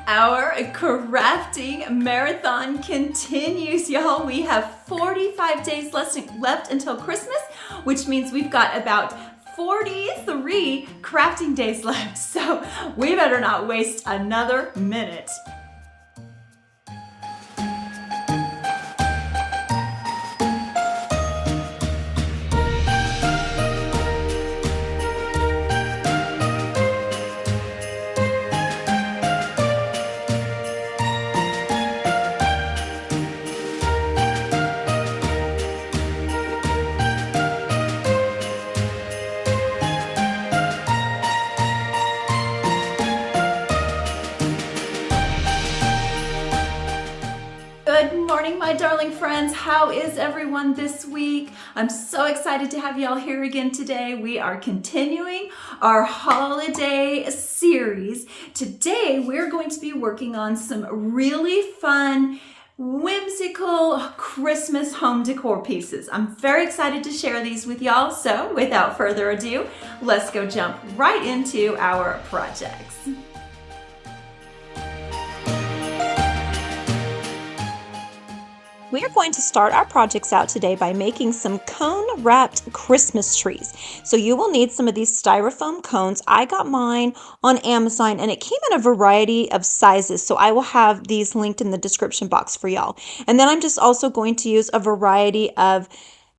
Our crafting marathon continues, y'all. We have 45 days left until Christmas, which means we've got about 43 crafting days left. So we better not waste another minute. Good morning, my darling friends. How is everyone this week? I'm so excited to have y'all here again today. We are continuing our holiday series. Today, we're going to be working on some really fun, whimsical Christmas home decor pieces. I'm very excited to share these with y'all. So without further ado, let's go jump right into our projects. We are going to start our projects out today by making some cone wrapped Christmas trees. So you will need some of these styrofoam cones. I got mine on Amazon and it came in a variety of sizes. So I will have these linked in the description box for y'all. And then I'm just also going to use a variety of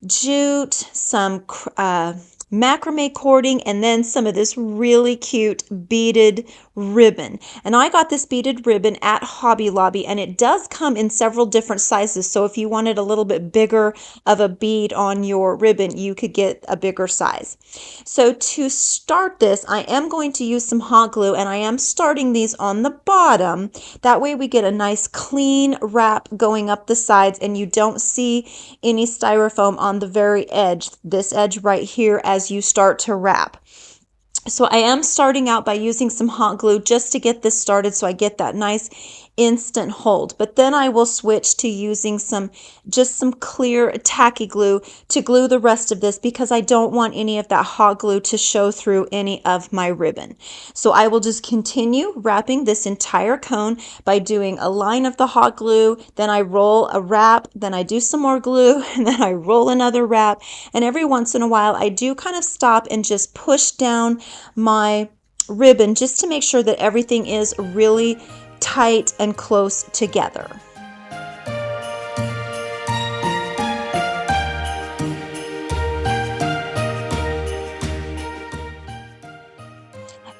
jute, some macrame cording, and then some of this really cute beaded ribbon. And I got this beaded ribbon at Hobby Lobby, and it does come in several different sizes. So if you wanted a little bit bigger of a bead on your ribbon, you could get a bigger size. So to start this, I am going to use some hot glue, and I am starting these on the bottom. That way we get a nice clean wrap going up the sides, and you don't see any styrofoam on the very edge, this edge right here, as you start to wrap. So I am starting out by using some hot glue just to get this started so I get that nice instant hold. But then I will switch to using some clear tacky glue to glue the rest of this because I don't want any of that hot glue to show through any of my ribbon. So I will just continue wrapping this entire cone by doing a line of the hot glue, then I roll a wrap, then I do some more glue, and then I roll another wrap. And every once in a while I do kind of stop and just push down my ribbon just to make sure that everything is really tight and close together.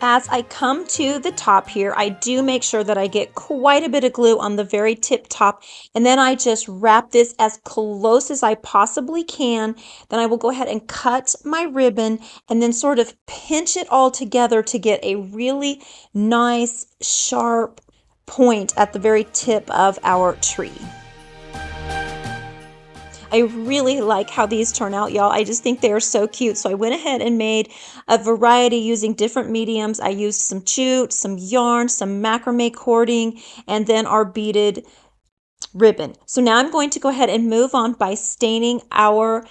As I come to the top here, I do make sure that I get quite a bit of glue on the very tip top, and then I just wrap this as close as I possibly can. Then I will go ahead and cut my ribbon and then sort of pinch it all together to get a really nice, sharp point at the very tip of our tree. I really like how these turn out, y'all. I just think they are so cute. So I went ahead and made a variety using different mediums. I used some jute, some yarn, some macrame cording, and then our beaded ribbon. So now I'm going to go ahead and move on by staining our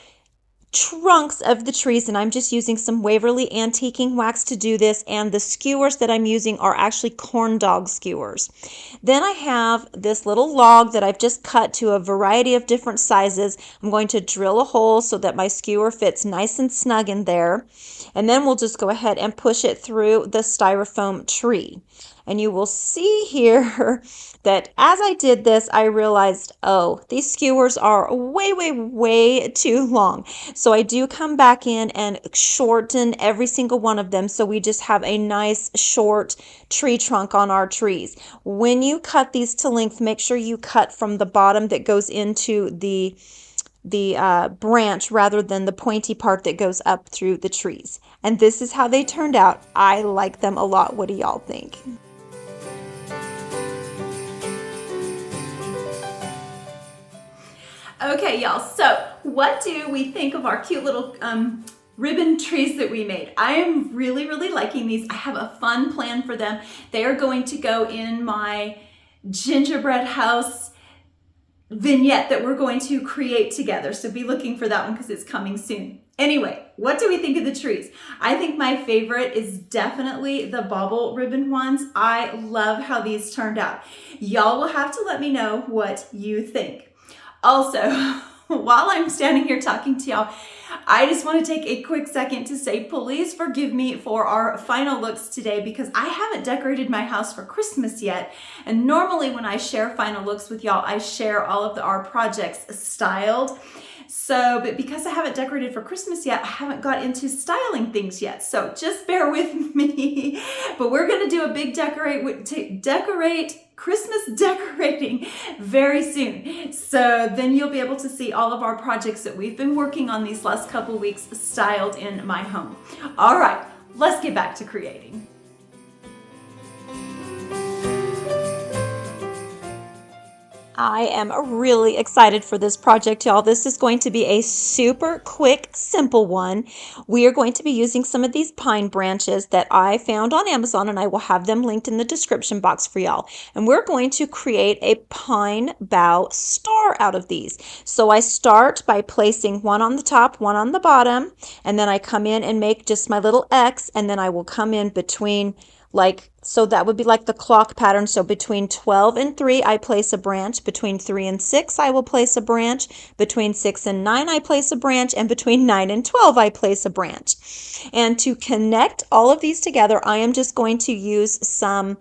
trunks of the trees, and I'm just using some Waverly Antiquing wax to do this, and the skewers that I'm using are actually corn dog skewers. Then I have this little log that I've just cut to a variety of different sizes. I'm going to drill a hole so that my skewer fits nice and snug in there, and then we'll just go ahead and push it through the styrofoam tree. And you will see here that as I did this, I realized, oh, these skewers are way too long. So I do come back in and shorten every single one of them so we just have a nice short tree trunk on our trees. When you cut these to length, make sure you cut from the bottom that goes into the branch rather than the pointy part that goes up through the trees. And this is how they turned out. I like them a lot. What do y'all think? Okay, y'all, so what do we think of our cute little ribbon trees that we made? I am really liking these. I have a fun plan for them. They are going to go in my gingerbread house vignette that we're going to create together. So be looking for that one because it's coming soon. Anyway, what do we think of the trees? I think my favorite is definitely the bauble ribbon ones. I love how these turned out. Y'all will have to let me know what you think. Also, while I'm standing here talking to y'all, I just want to take a quick second to say, please forgive me for our final looks today because I haven't decorated my house for Christmas yet. And normally when I share final looks with y'all, I share all of our projects styled. So, but because I haven't decorated for Christmas yet, I haven't got into styling things yet. So just bear with me. But we're going to do a big Christmas decorating very soon. So then you'll be able to see all of our projects that we've been working on these last couple weeks styled in my home. All right, let's get back to creating. I am really excited for this project, y'all. This is going to be a super quick, simple one. We are going to be using some of these pine branches that I found on Amazon, and I will have them linked in the description box for y'all. And we're going to create a pine bough star out of these. So I start by placing one on the top, one on the bottom, and then I come in and make just my little X, and then I will come in between so that would be like the clock pattern. So between 12 and 3, I place a branch. Between 3 and 6, I will place a branch. Between 6 and 9, I place a branch. And between 9 and 12, I place a branch. And to connect all of these together, I am just going to use some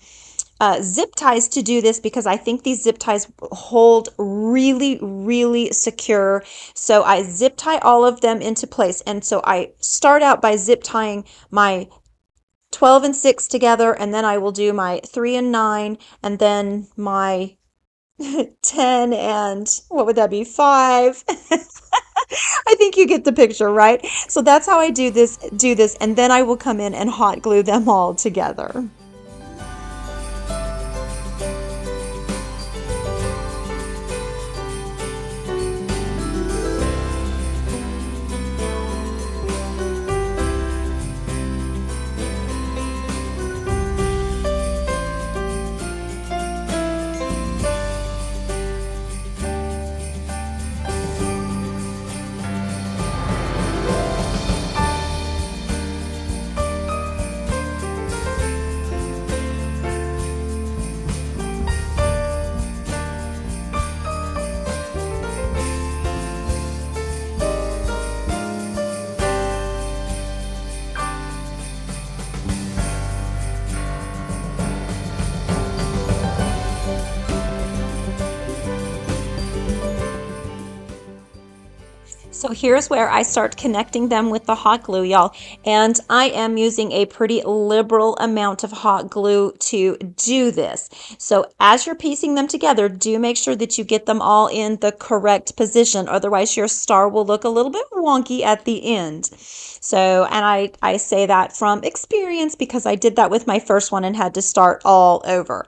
zip ties to do this because I think these zip ties hold really, really secure. So I zip tie all of them into place. And so I start out by zip tying my 12 and 6 together, and then I will do my 3 and 9, and then my 10 and what would that be, 5? I think you get the picture, right? So that's how I do this, and then I will come in and hot glue them all together. So here's where I start connecting them with the hot glue, y'all. And I am using a pretty liberal amount of hot glue to do this. So as you're piecing them together, do make sure that you get them all in the correct position. Otherwise, your star will look a little bit wonky at the end. So, and I say that from experience because I did that with my first one and had to start all over.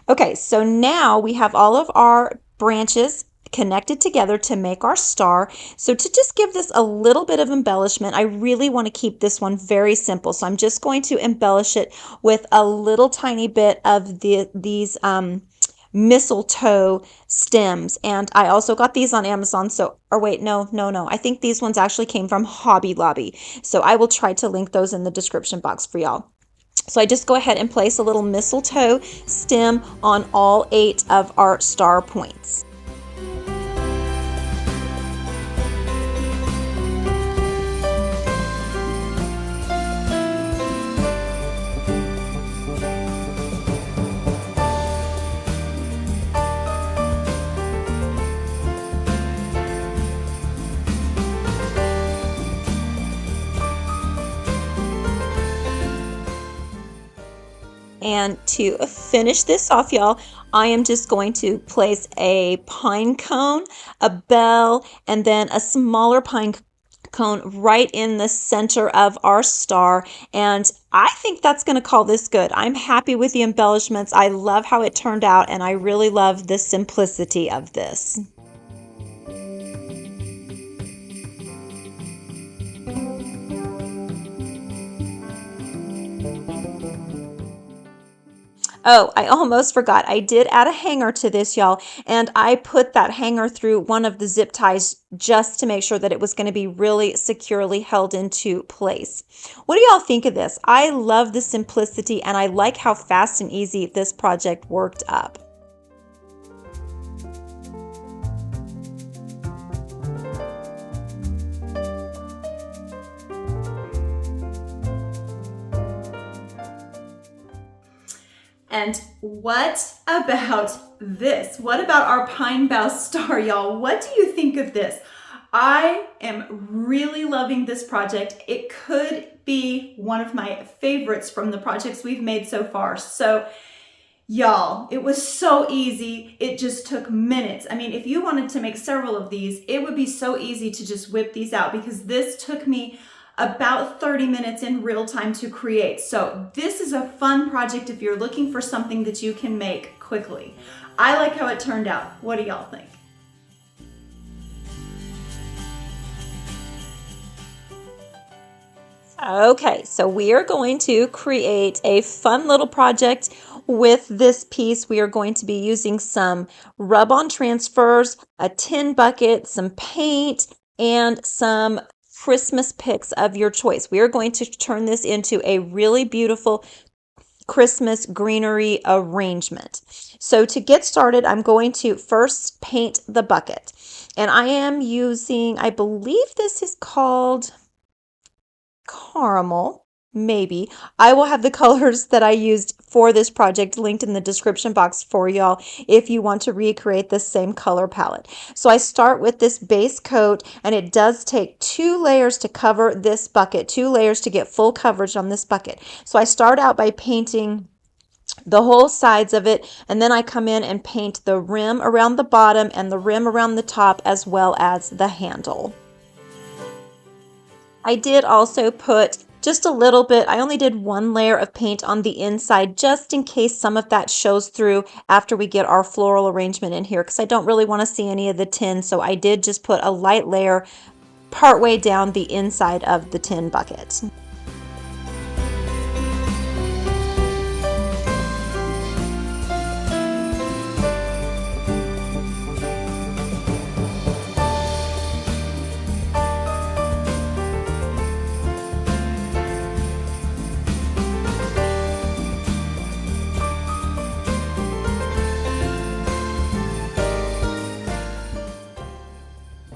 Okay, so now we have all of our branches connected together to make our star. So to just give this a little bit of embellishment, I really want to keep this one very simple. So I'm just going to embellish it with a little tiny bit of these mistletoe stems. And I also got these on Amazon. So, or wait, no. I think these ones actually came from Hobby Lobby. So I will try to link those in the description box for y'all. So I just go ahead and place a little mistletoe stem on all 8 of our star points. And to finish this off, y'all, I am just going to place a pine cone, a bell, and then a smaller pine cone right in the center of our star. And I think that's going to call this good. I'm happy with the embellishments. I love how it turned out, and I really love the simplicity of this. Oh, I almost forgot. I did add a hanger to this, y'all, and I put that hanger through one of the zip ties just to make sure that it was going to be really securely held into place. What do y'all think of this? I love the simplicity and I like how fast and easy this project worked up. And what about this? What about our Pine Bough star, y'all? What do you think of this? I am really loving this project. It could be one of my favorites from the projects we've made so far. So y'all, it was so easy. It just took minutes. I mean, if you wanted to make several of these, it would be so easy to just whip these out, because this took me about 30 minutes in real time to create. So this is a fun project if you're looking for something that you can make quickly. I like how it turned out. What do y'all think? Okay, so we are going to create a fun little project with this piece. We are going to be using some rub-on transfers, a tin bucket, some paint, and some Christmas picks of your choice. We are going to turn this into a really beautiful Christmas greenery arrangement. So to get started, I'm going to first paint the bucket. And I am using, I believe this is called caramel, maybe. I will have the colors that I used for this project linked in the description box for y'all if you want to recreate the same color palette. So I start with this base coat, and it does take 2 layers to cover this bucket, 2 layers to get full coverage on this bucket. So I start out by painting the whole sides of it, and then I come in and paint the rim around the bottom and the rim around the top, as well as the handle. I did also put just a little bit, I only did 1 layer of paint on the inside just in case some of that shows through after we get our floral arrangement in here, because I don't really want to see any of the tin, so I did just put a light layer partway down the inside of the tin bucket.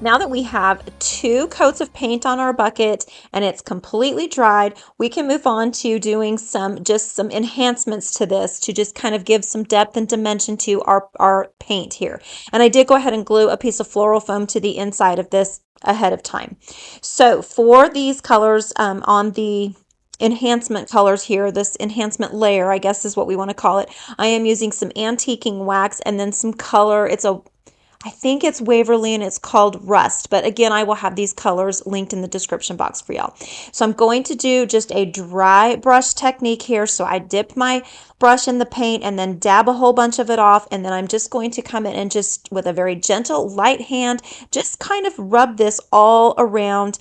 Now that we have 2 coats of paint on our bucket and it's completely dried, we can move on to doing some enhancements to this to just kind of give some depth and dimension to our paint here. And I did go ahead and glue a piece of floral foam to the inside of this ahead of time. So for these colors on the enhancement colors here, this enhancement layer, I guess is what we want to call it, I am using some antiquing wax and then some color. I think it's Waverly and it's called Rust, but again, I will have these colors linked in the description box for y'all. So I'm going to do just a dry brush technique here. So I dip my brush in the paint and then dab a whole bunch of it off, and then I'm just going to come in and just with a very gentle, light hand, just kind of rub this all around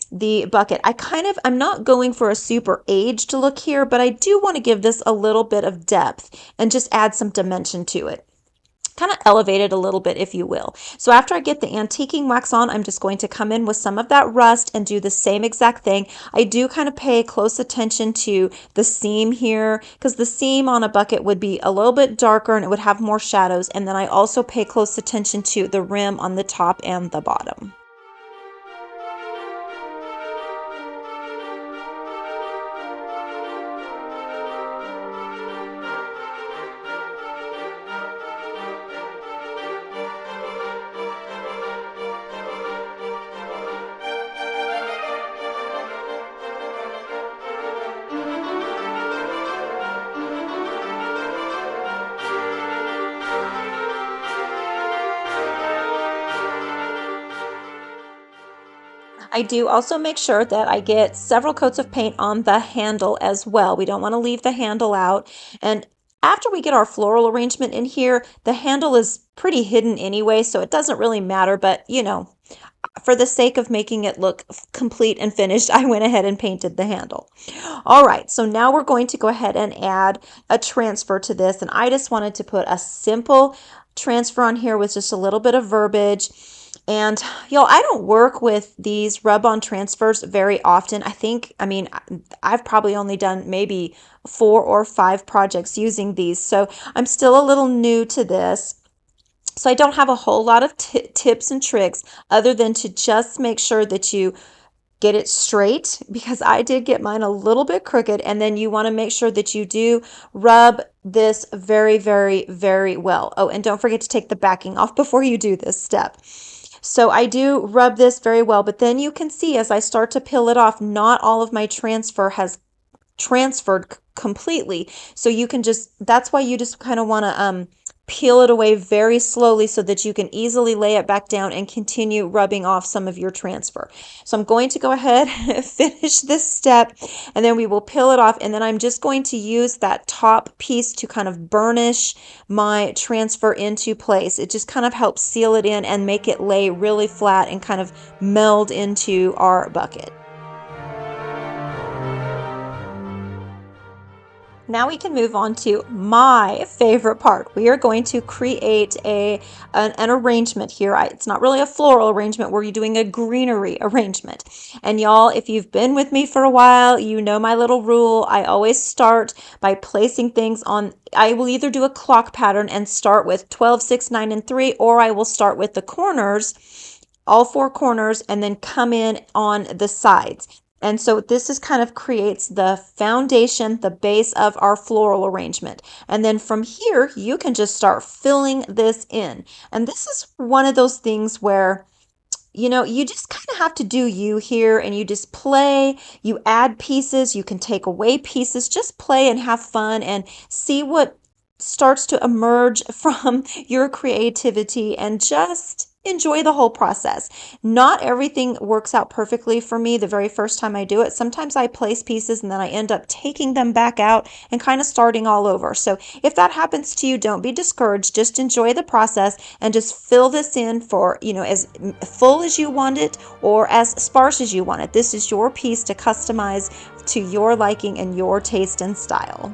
the bucket. I'm not going for a super aged look here, but I do want to give this a little bit of depth and just add some dimension to it. Kind of elevate it a little bit, if you will. So after I get the antiquing wax on, I'm just going to come in with some of that rust and do the same exact thing. I do kind of pay close attention to the seam here, because the seam on a bucket would be a little bit darker and it would have more shadows. And then I also pay close attention to the rim on the top and the bottom. I do also make sure that I get several coats of paint on the handle as well. We don't want to leave the handle out. And after we get our floral arrangement in here, the handle is pretty hidden anyway, so it doesn't really matter, but you know, for the sake of making it look complete and finished, I went ahead and painted the handle. All right, so now we're going to go ahead and add a transfer to this. And I just wanted to put a simple transfer on here with just a little bit of verbiage. And y'all, I don't work with these rub-on transfers very often. I've probably only done maybe 4 or 5 projects using these. So I'm still a little new to this. So I don't have a whole lot of tips and tricks other than to just make sure that you get it straight, because I did get mine a little bit crooked. And then you want to make sure that you do rub this very, very, very well. Oh, and don't forget to take the backing off before you do this step. So I do rub this very well, but then you can see as I start to peel it off, not all of my transfer has transferred completely. So you can that's why you just kind of want to peel it away very slowly so that you can easily lay it back down and continue rubbing off some of your transfer. So I'm going to go ahead and finish this step, and then we will peel it off. And then I'm just going to use that top piece to kind of burnish my transfer into place. It just kind of helps seal it in and make it lay really flat and kind of meld into our bucket. Now we can move on to my favorite part. We are going to create an arrangement here. It's not really a floral arrangement. We're doing a greenery arrangement. And y'all, if you've been with me for a while, you know my little rule. I always start by placing things on. I will either do a clock pattern and start with 12, 6, 9, and 3, or I will start with the corners, all 4 corners, and then come in on the sides. And so this is kind of creates the foundation, the base of our floral arrangement. And then from here, you can just start filling this in. And this is one of those things where, you just kind of have to do you here, and you just play, you add pieces, you can take away pieces, just play and have fun and see what starts to emerge from your creativity, and just enjoy the whole process. Not everything works out perfectly for me the very first time I do it. Sometimes I place pieces and then I end up taking them back out and kind of starting all over. So if that happens to you, don't be discouraged. Just enjoy the process and just fill this in for, as full as you want it or as sparse as you want it. This is your piece to customize to your liking and your taste and style.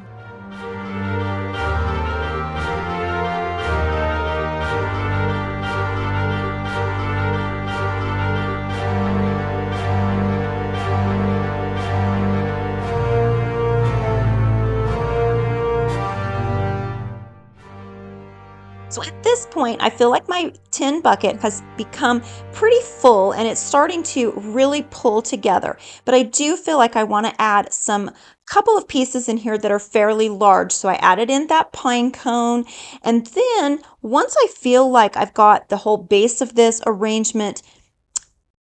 So at this point, I feel like my tin bucket has become pretty full and it's starting to really pull together. But I do feel like I want to add some couple of pieces in here that are fairly large. So I added in that pine cone. And then once I feel like I've got the whole base of this arrangement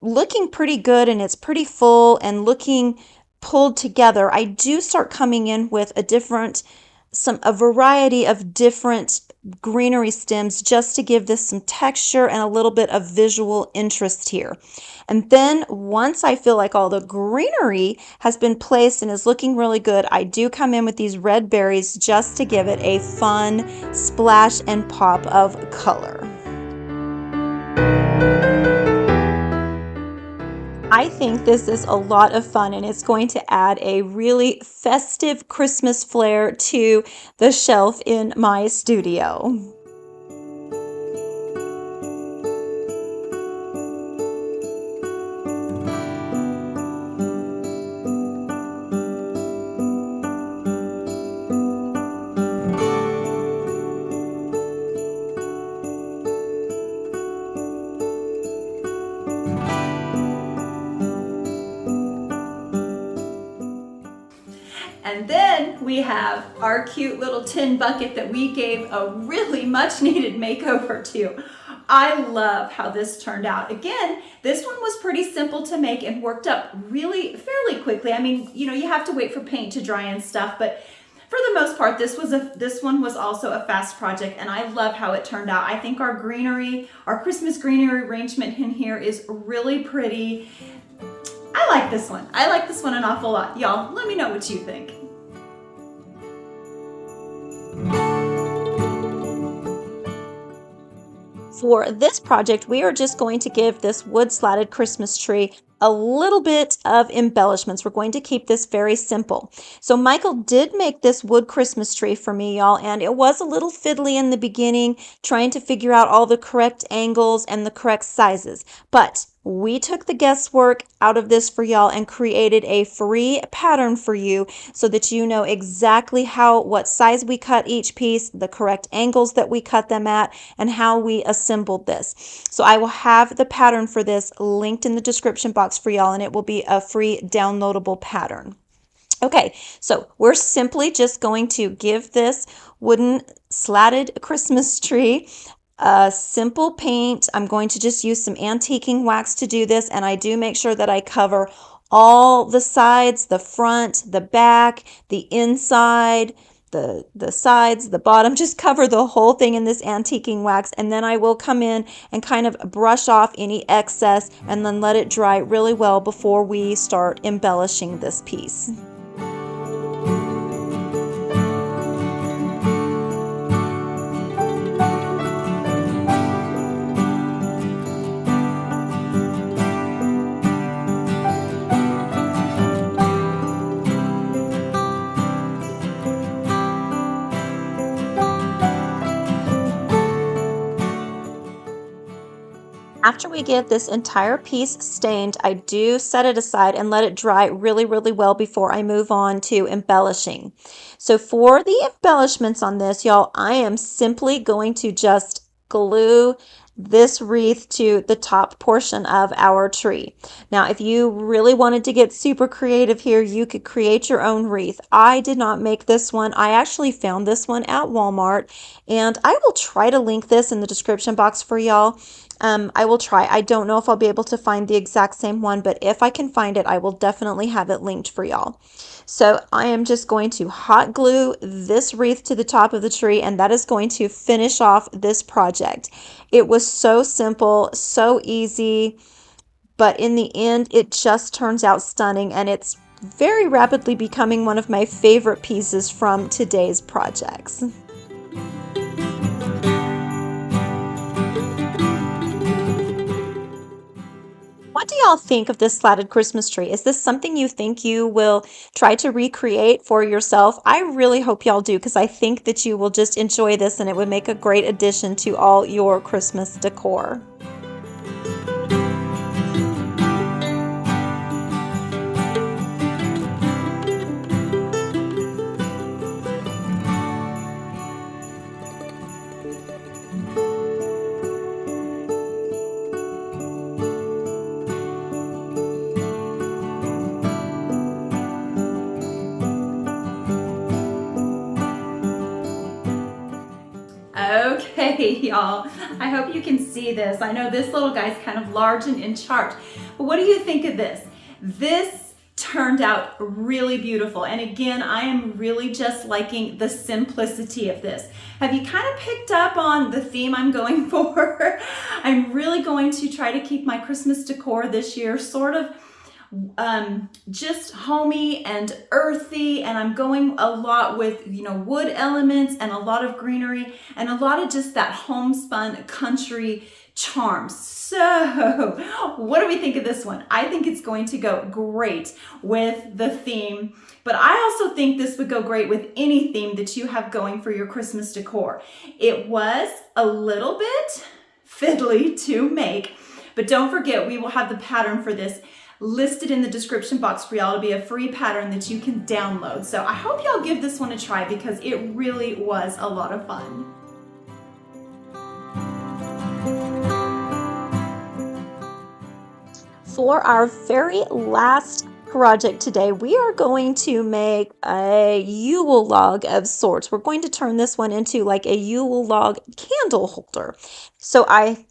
looking pretty good and it's pretty full and looking pulled together, I do start coming in with a variety of different greenery stems just to give this some texture and a little bit of visual interest here. And then once I feel like all the greenery has been placed and is looking really good, I do come in with these red berries just to give it a fun splash and pop of color. I think this is a lot of fun, and it's going to add a really festive Christmas flair to the shelf in my studio. And then we have our cute little tin bucket that we gave a really much needed makeover to. I love how this turned out. Again, this one was pretty simple to make and worked up fairly quickly. I mean, you have to wait for paint to dry and stuff, but for the most part, this one was also a fast project, and I love how it turned out. I think our Christmas greenery arrangement in here is really pretty. I like this one. I like this one an awful lot. Y'all, let me know what you think. For this project, we are just going to give this wood slatted Christmas tree a little bit of embellishments. We're going to keep this very simple. So Michael did make this wood Christmas tree for me, y'all, and it was a little fiddly in the beginning, trying to figure out all the correct angles and the correct sizes. But we took the guesswork out of this for y'all and created a free pattern for you so that you know exactly what size we cut each piece, the correct angles that we cut them at, and how we assembled this. So I will have the pattern for this linked in the description box for y'all, and it will be a free downloadable pattern. Okay, so we're simply just going to give this wooden slatted Christmas tree a simple paint. I'm going to just use some antiquing wax to do this, and I do make sure that I cover all the sides, the front, the back, the inside, the sides, the bottom. Just cover the whole thing in this antiquing wax, and then I will come in and kind of brush off any excess and then let it dry really well before we start embellishing this piece. After we get this entire piece stained, I do set it aside and let it dry really, really well before I move on to embellishing. So for the embellishments on this, y'all, I am simply going to just glue this wreath to the top portion of our tree. Now, if you really wanted to get super creative here, you could create your own wreath. I did not make this one. I actually found this one at Walmart, and I will try to link this in the description box for y'all. I will try. I don't know if I'll be able to find the exact same one, but if I can find it, I will definitely have it linked for y'all. So I am just going to hot glue this wreath to the top of the tree, and that is going to finish off this project. It was so simple, so easy, but in the end, it just turns out stunning, and it's very rapidly becoming one of my favorite pieces from today's projects. What do y'all think of this slatted Christmas tree? Is this something you think you will try to recreate for yourself? I really hope y'all do, because I think that you will just enjoy this and it would make a great addition to all your Christmas decor. Okay, y'all, I hope you can see this. I know this little guy's kind of large and in charge, but what do you think of this? This turned out really beautiful, and again, I am really just liking the simplicity of this. Have you kind of picked up on the theme I'm going for? I'm really going to try to keep my Christmas decor this year sort of just homey and earthy, and I'm going a lot with, wood elements and a lot of greenery and a lot of just that homespun country charm. So what do we think of this one? I think it's going to go great with the theme, but I also think this would go great with any theme that you have going for your Christmas decor. It was a little bit fiddly to make, but don't forget, we will have the pattern for this listed in the description box for y'all to be a free pattern that you can download. So I hope y'all give this one a try, because it really was a lot of fun. For our very last project today, we are going to make a Yule log of sorts. We're going to turn this one into like a Yule log candle holder. So I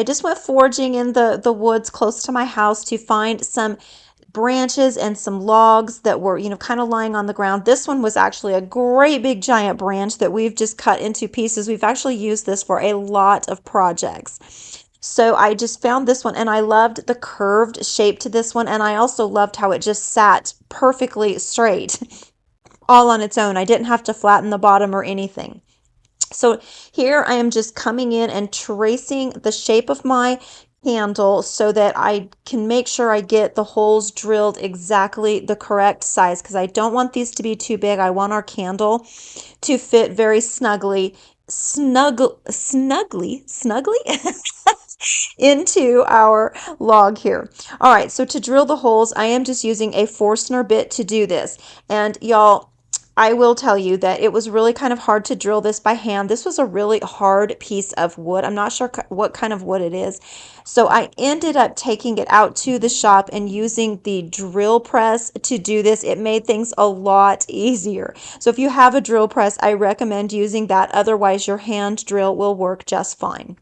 just went foraging in the woods close to my house to find some branches and some logs that were, kind of lying on the ground. This one was actually a great big giant branch that we've just cut into pieces. We've actually used this for a lot of projects. So I just found this one, and I loved the curved shape to this one, and I also loved how it just sat perfectly straight all on its own. I didn't have to flatten the bottom or anything. So here I am just coming in and tracing the shape of my candle so that I can make sure I get the holes drilled exactly the correct size, because I don't want these to be too big. I want our candle to fit very snugly into our log here. All right, so to drill the holes, I am just using a Forstner bit to do this. And y'all, I will tell you that it was really kind of hard to drill this by hand. This was a really hard piece of wood. I'm not sure what kind of wood it is. So I ended up taking it out to the shop and using the drill press to do this. It made things a lot easier. So if you have a drill press, I recommend using that. Otherwise, your hand drill will work just fine.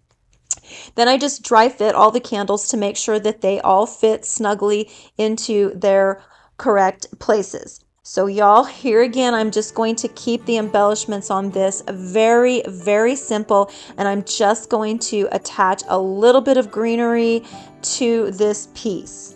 Then I just dry fit all the candles to make sure that they all fit snugly into their correct places. So y'all, here again, I'm just going to keep the embellishments on this very, very simple, and I'm just going to attach a little bit of greenery to this piece.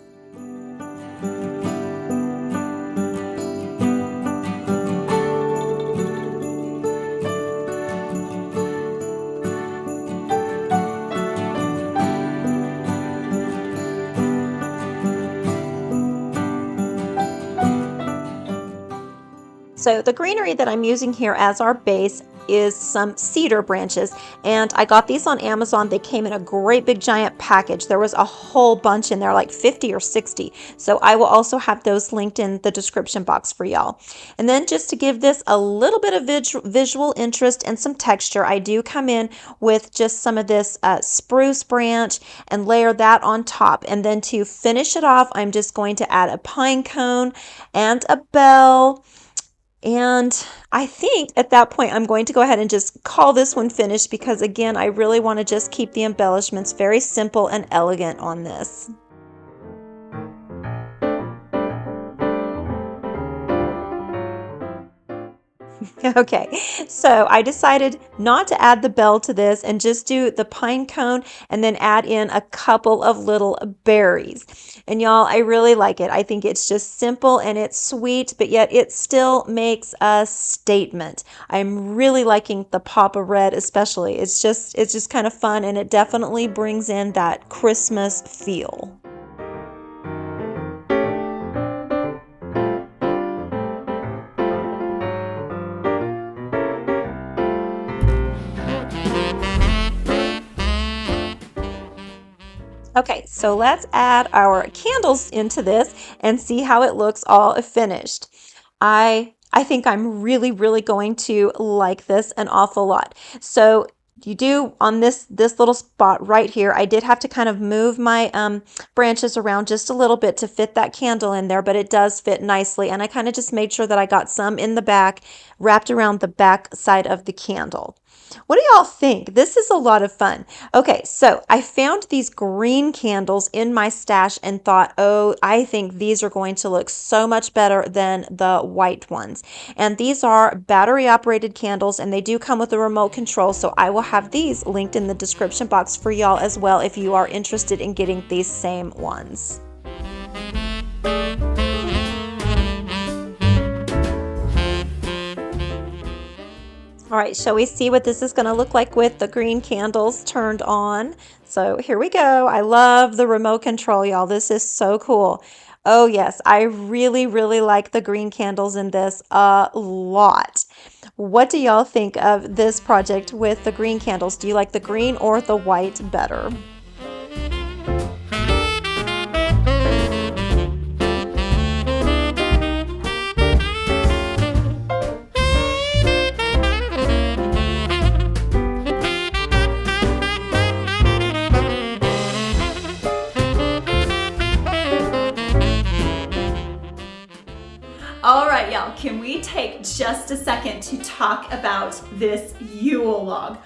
So the greenery that I'm using here as our base is some cedar branches, and I got these on Amazon. They came in a great big giant package. There was a whole bunch in there, like 50 or 60. So I will also have those linked in the description box for y'all. And then just to give this a little bit of visual interest and some texture, I do come in with just some of this spruce branch and layer that on top. And then to finish it off, I'm just going to add a pine cone and a bell. And I think at that point, I'm going to go ahead and just call this one finished, because again, I really want to just keep the embellishments very simple and elegant on this. Okay, so I decided not to add the bell to this and just do the pine cone and then add in a couple of little berries. And y'all, I really like it. I think it's just simple and it's sweet, but yet it still makes a statement. I'm really liking the pop of red especially. It's just kind of fun, and it definitely brings in that Christmas feel. Okay, so let's add our candles into this and see how it looks all finished. I think I'm really going to like this an awful lot. So you do on this little spot right here, I did have to kind of move my branches around just a little bit to fit that candle in there, but it does fit nicely. And I kind of just made sure that I got some in the back, wrapped around the back side of the candle. What do y'all think? This is a lot of fun. Okay, so I found these green candles in my stash and thought, oh, I think these are going to look so much better than the white ones. And these are battery operated candles, and they do come with a remote control. So I will have these linked in the description box for y'all as well if you are interested in getting these same ones. All right, shall we see what this is going to look like with the green candles turned on? So here we go. I love the remote control, y'all. This is so cool. Oh yes, I really like the green candles in this a lot. What do y'all think of this project with the green candles? Do you like the green or the white better? All right, y'all, can we take just a second to talk about this Yule log?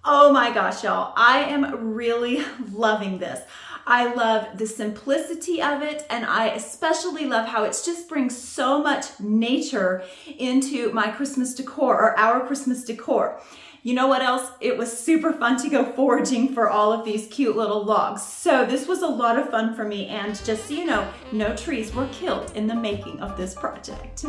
Oh my gosh, y'all, I am really loving this. I love the simplicity of it, and I especially love how it just brings so much nature into my Christmas decor, or our Christmas decor. You know what else? It was super fun to go foraging for all of these cute little logs. So this was a lot of fun for me, and just so you know, no trees were killed in the making of this project.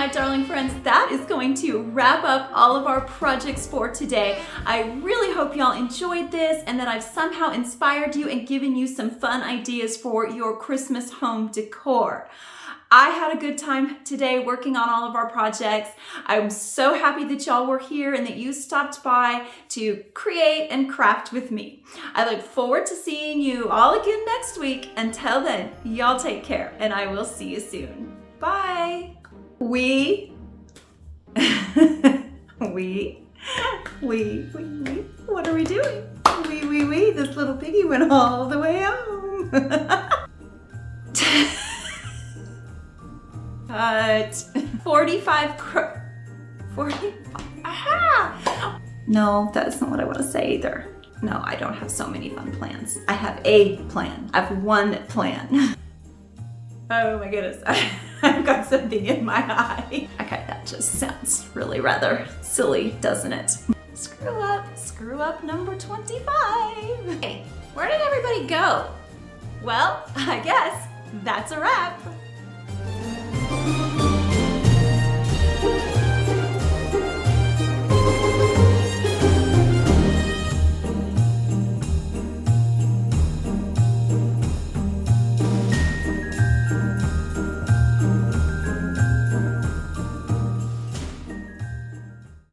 my darling friends, that is going to wrap up all of our projects for today. I really hope y'all enjoyed this and that I've somehow inspired you and given you some fun ideas for your Christmas home decor. I had a good time today working on all of our projects. I'm so happy that y'all were here and that you stopped by to create and craft with me. I look forward to seeing you all again next week. Until then, y'all take care and I will see you soon. Bye. What are we doing? This little piggy went all the way home. Cut. 40. Aha! No, that's not what I want to say either. No, I don't have so many fun plans. I have a plan. I have one plan. Oh my goodness. I've got something in my eye. Okay, that just sounds really rather silly, doesn't it? Screw up number 25. Hey, where did everybody go? Well, I guess that's a wrap.